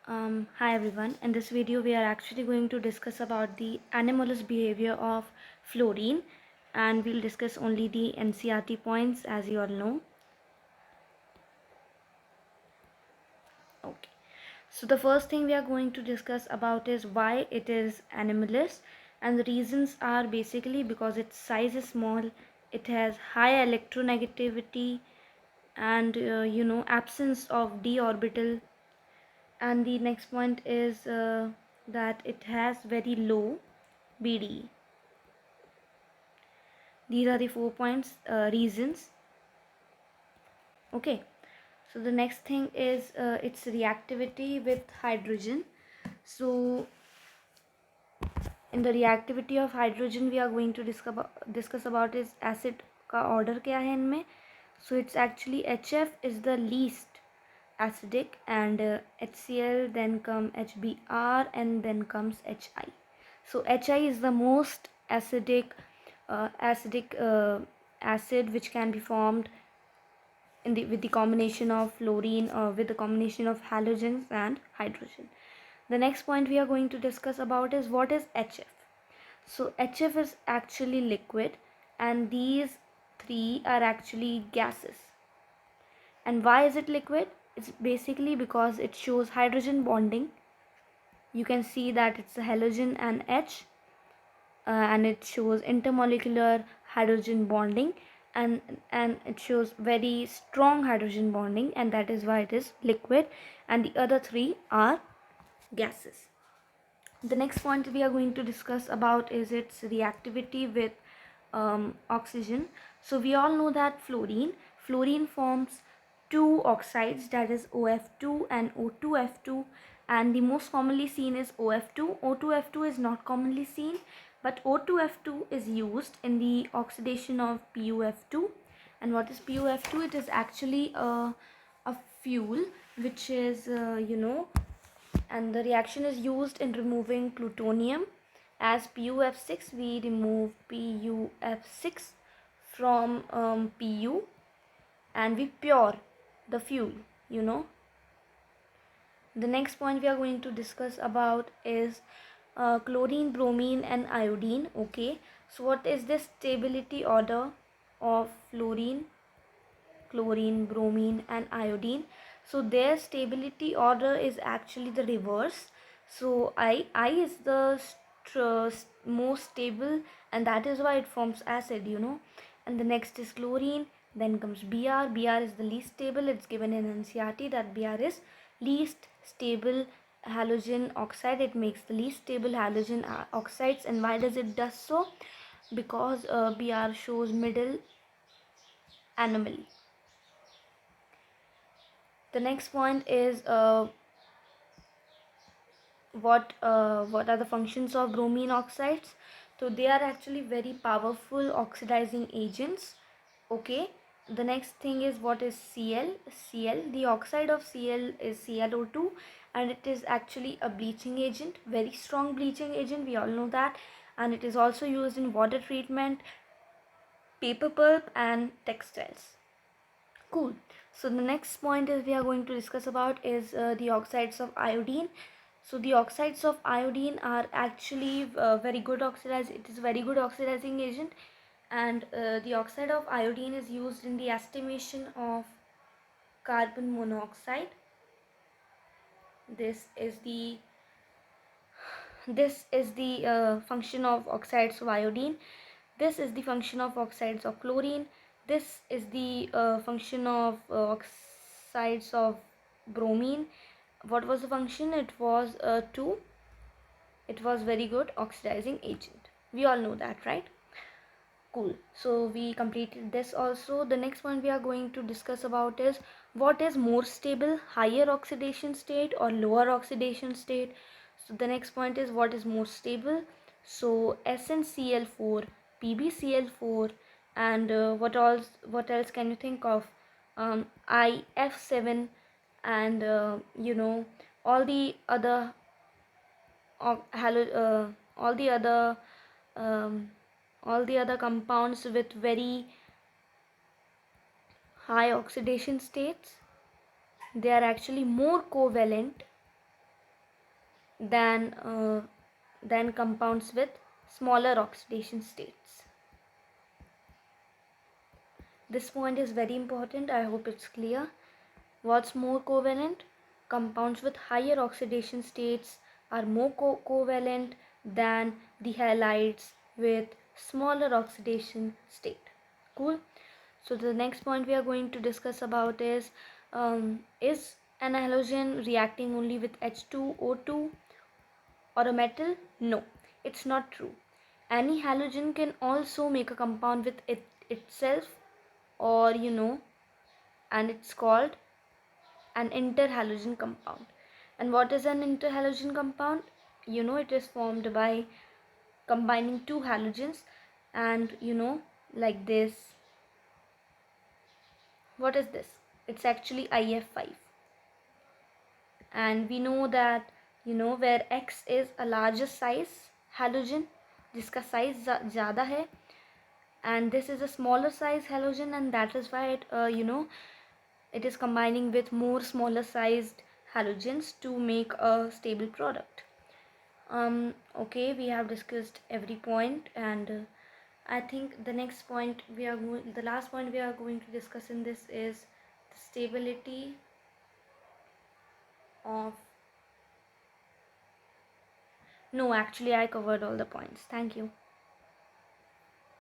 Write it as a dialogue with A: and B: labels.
A: Hi everyone. In this video, we are actually going to discuss about the anomalous behavior of fluorine, and we'll discuss only the NCERT points, as you all know. Okay. So the first thing we are going to discuss about is why it is anomalous, and the reasons are basically because its size is small, it has high electronegativity, and absence of d orbital. And the next point is that it has very low BD. These are the 4 points reasons. Okay, so the next thing is its reactivity with hydrogen. So in the reactivity of hydrogen, we are going to discuss about is acid का order क्या है इनमें. So it's actually HF is the least acidic, and HCl, then come HBr, and then comes HI. So HI is the most acidic acid which can be formed with the combination of fluorine, with the combination of halogens and hydrogen. The next point we are going to discuss about is what is HF. So HF is actually liquid, and these three are actually gases. And why is it liquid? It's basically because it shows hydrogen bonding. You can see that it's a halogen and H, and it shows intermolecular hydrogen bonding, and it shows very strong hydrogen bonding, and that is why it is liquid, and the other three are gases. The next point we are going to discuss about is its reactivity with oxygen. So we all know that fluorine forms two oxides, that is OF2 and O2F2, and the most commonly seen is OF2. O2F2 is not commonly seen, but O2F2 is used in the oxidation of PuF2. And what is PuF2? It is actually a fuel which is and the reaction is used in removing plutonium. As PuF6, we remove PuF6 from Pu, and we pure the fuel. The next point we are going to discuss about is chlorine, bromine and iodine. Okay, so what is the stability order of fluorine, chlorine, bromine and iodine? So their stability order is actually the reverse. So I is the most stable, and that is why it forms acid, and the next is chlorine, then comes Br. Br is the least stable. It's given in NCERT that Br is least stable halogen oxide. It makes the least stable halogen oxides. And why does it does so? Because Br shows middle anomaly. The next point is what are the functions of bromine oxides. So they are actually very powerful oxidizing agents. Okay, the next thing is what is Cl. The oxide of Cl is ClO2, and it is actually a bleaching agent, very strong bleaching agent, we all know that. And it is also used in water treatment, paper pulp and textiles. Cool. So the next point is we are going to discuss about is the oxides of iodine. So the oxides of iodine are actually very good oxidizing. It is a very good oxidizing agent, and the oxide of iodine is used in the estimation of carbon monoxide. This is the function of oxides of iodine. This is the function of oxides of chlorine. This is the function of oxides of bromine. What was the function? It was it was very good oxidizing agent. We all know that, right? Cool. So we completed this also. The next one we are going to discuss about is what is more stable, higher oxidation state or lower oxidation state. So the next point is what is more stable. So SnCl4, PbCl4, and what else can you think of? IF7, and all the other all the other um, all the other compounds with very high oxidation states. They are actually more covalent than compounds with smaller oxidation states. This point is very important. I hope it's clear. What's more covalent? Compounds with higher oxidation states are more covalent than the halides with smaller oxidation state. Cool. So the next point we are going to discuss about is an halogen reacting only with H2O2 or a metal? No, it's not true. Any halogen can also make a compound with itself, or and it's called an interhalogen compound. And what is an interhalogen compound? It is formed by combining two halogens, and like this. What is this? It's actually IF5. And we know that where X is a larger size halogen, जिसका size ज़्यादा है, and this is a smaller size halogen, and that is why it is combining with more smaller sized halogens to make a stable product. Okay, we have discussed every point, and I think the last point we are going to discuss in this is the stability of. No, actually I covered all the points. Thank you.